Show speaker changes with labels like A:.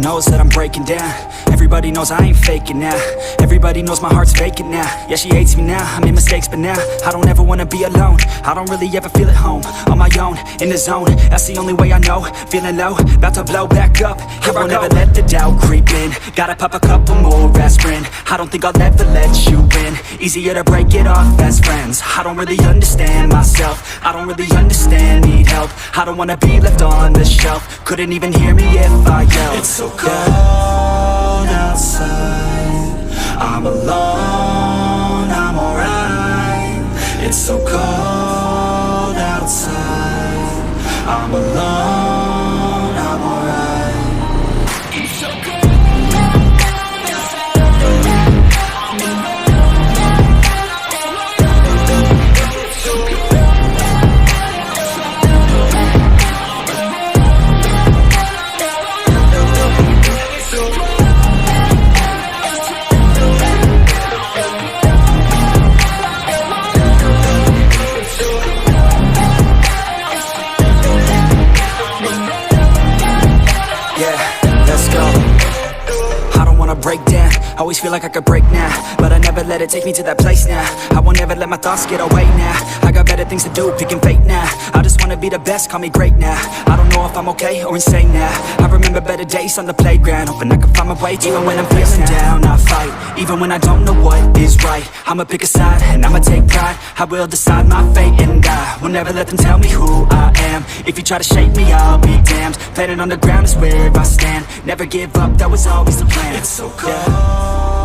A: knows that I'm breaking down. Everybody knows I ain't faking now. Everybody knows my heart's vacant now. Yeah, she hates me now, I made mistakes, but now I don't ever wanna be alone. I don't really ever feel at home. On my own, in the zone, that's the only way I know. Feeling low, about to blow back up. Here I won't ever let the doubt creep in. Gotta pop a couple more aspirin. I don't think I'll ever let you in. Easier to break it off as friends. I don't really understand myself. I don't really understand, need help. I don't wanna be left on the shelf. Couldn't even hear me if I yelled. It's so cold outside, I'm alone, I'm alright. It's so cold outside, I'm alone, I'm alright. It's so cold. Break down, always feel like I could break now, but I never let it take me to that place now. I won't ever let my thoughts get away now. I got better things to do, picking fate now. I just wanna be the best, call me great now. I don't know if I'm okay or insane now. I remember better days on the playground, hoping I can find my way. Even when I'm feeling down, I fight. Even when I don't know what is right, I'ma pick a side and I'ma take pride. I will decide my fate and I will never let them tell me who I am. If you try to shape me, I'll be damned. Planet on the ground is where I stand. Never give up, that was always the plan. It's so cold. Yeah.